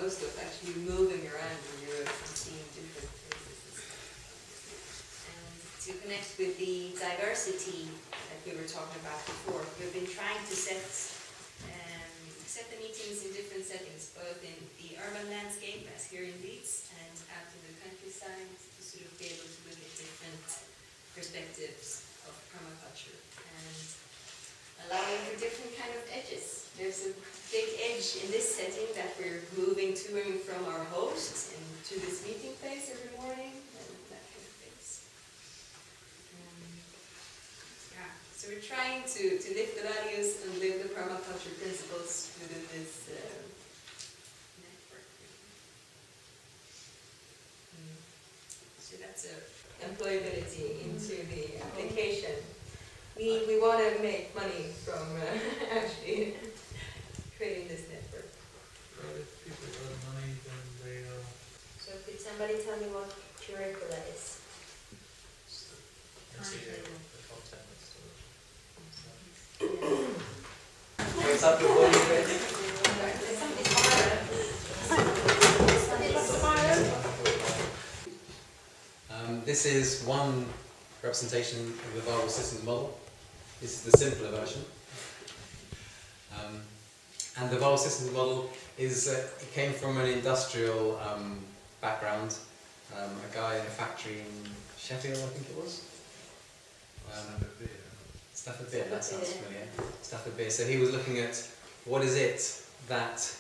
composed of actually moving around in Europe and seeing different places. And to connect with the diversity that we were talking about before, we've been trying to set the meetings in different settings, both in the urban landscape, as here in Leeds, and out in the countryside, to sort of be able to look at different perspectives of permaculture and allowing for different kind of edges. There's a big edge in this setting that we're moving to and from our hosts and to this meeting place every morning and that kind of things. So we're trying to lift the values and live the permaculture principles within this network. So that's employability into the application. We want to make money from actually creating this network. Well, if people earn money, then they are... So could somebody tell me what curricula is? What's up with what you ready? This is one representation of the viable systems model. This is the simpler version. And the viable systems model is it came from an industrial background. A guy in a factory in Sheffield, I think it was. Stafford Beer, that sounds familiar. Stafford Beer. So he was looking at what is it that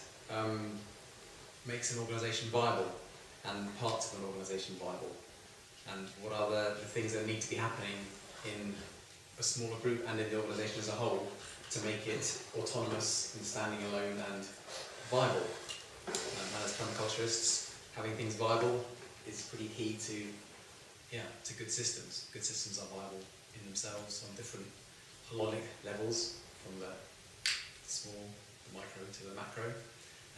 makes an organisation viable and parts of an organisation viable, and what are the things that need to be happening in a smaller group and in the organisation as a whole to make it autonomous and standing alone and viable. And as permaculturists, having things viable is pretty key to good systems. Good systems are viable in themselves on different holonic levels, from the small, the micro to the macro.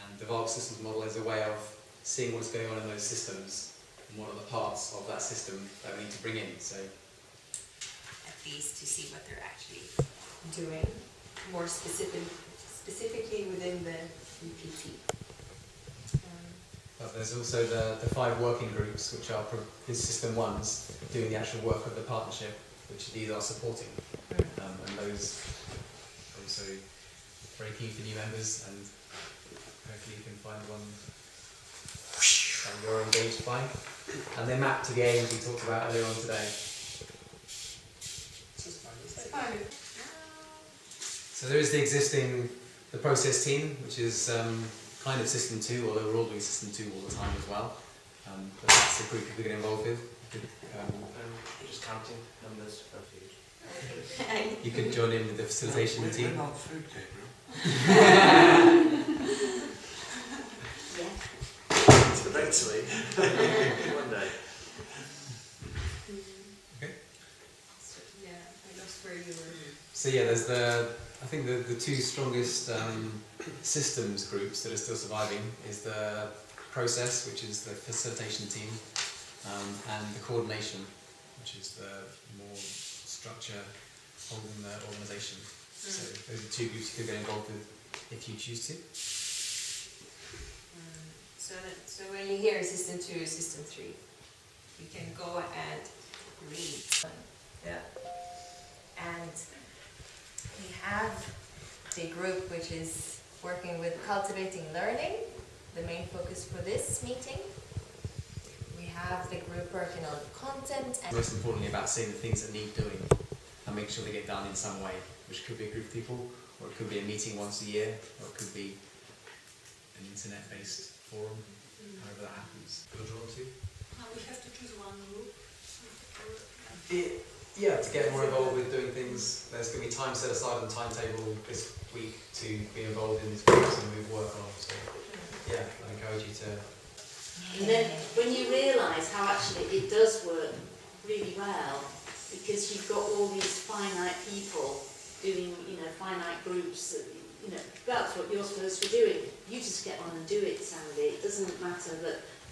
And the viable systems model is a way of seeing what's going on in those systems and what are the parts of that system that we need to bring in. So, at least to see what they're actually doing, more specifically within the UPT. But there's also the 5 working groups, which are his system ones, doing the actual work of the partnership, which these are supporting. And those also very key for new members, and hopefully you can find one that you're engaged by. And they map to the aims we talked about earlier on today. So there is the process team, which is kind of system 2, although we're all doing system 2 all the time as well. But that's the group you get involved with. Just counting numbers for food. You could join in with the facilitation team. We're not food Gabriel. Eventually. One day. Okay. Yeah, I lost where you were. So yeah, there's I think the 2 strongest systems groups that are still surviving is the process, which is the facilitation team, and the coordination, which is the more structure holding the organisation. So those are 2 groups you could get involved with if you choose to. So when you hear system 2, system 3, you can go and read. Yeah. And we have the group which is working with cultivating learning, the main focus for this meeting. We have the group working on content. And most importantly, about seeing the things that need doing and making sure they get done in some way, which could be a group of people, or it could be a meeting once a year, or it could be an internet-based forum, however that happens. You're drawn to? We have to choose one group. Yeah, to get more involved with doing things. There's going to be time set aside on the timetable this week to be involved in these groups and move work on. So yeah, I encourage you to. And then when you realise how actually it does work really well, because you've got all these finite people doing, finite groups, that's what you're supposed to be doing. You just get on and do it, Sandy. It doesn't matter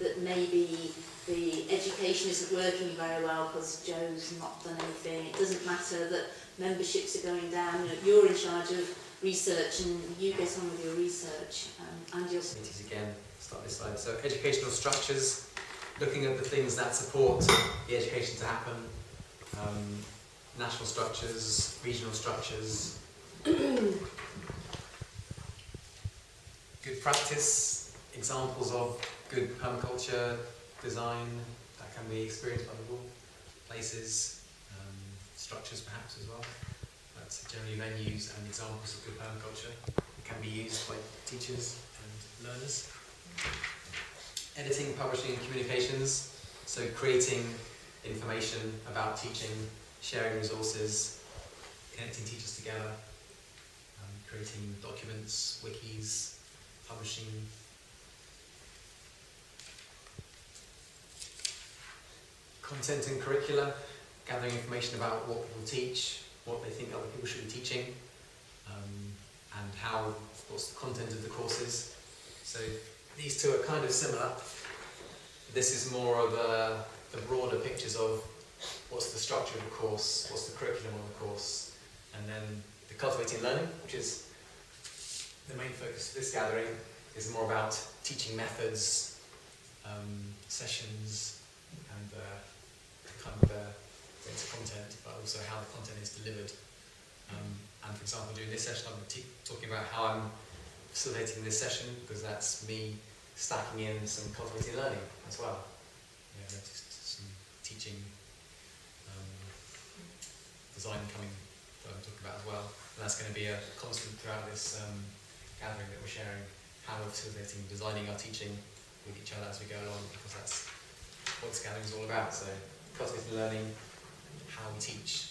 that maybe the education isn't working very well because Joe's not done anything. It doesn't matter that memberships are going down. You're in charge of research and you get on with your research and you'll... Meetings again, start this slide. So educational structures, looking at the things that support the education to happen. National structures, regional structures. Good practice, examples of good permaculture design that can be experienced by people, places, structures perhaps as well. That's generally venues and examples of good permaculture that can be used by teachers and learners. Editing, publishing and communications, so creating information about teaching, sharing resources, connecting teachers together, creating documents, wikis, publishing. Content and curricula, gathering information about what people teach, what they think other people should be teaching, and what's the content of the courses. So these two are kind of similar. This is more of the broader pictures of what's the structure of the course, what's the curriculum on the course, and then the cultivating learning, which is the main focus of this gathering, is more about teaching methods, sessions, and kind of data content, but also how the content is delivered. And for example, during this session, I'm talking about how I'm facilitating this session, because that's me stacking in some cultivating learning as well. Just some teaching, design coming that I'm talking about as well. And that's going to be a constant throughout this gathering that we're sharing, how we're facilitating, designing our teaching with each other as we go along, because that's what this gathering is all about. So cultivating learning, how we teach,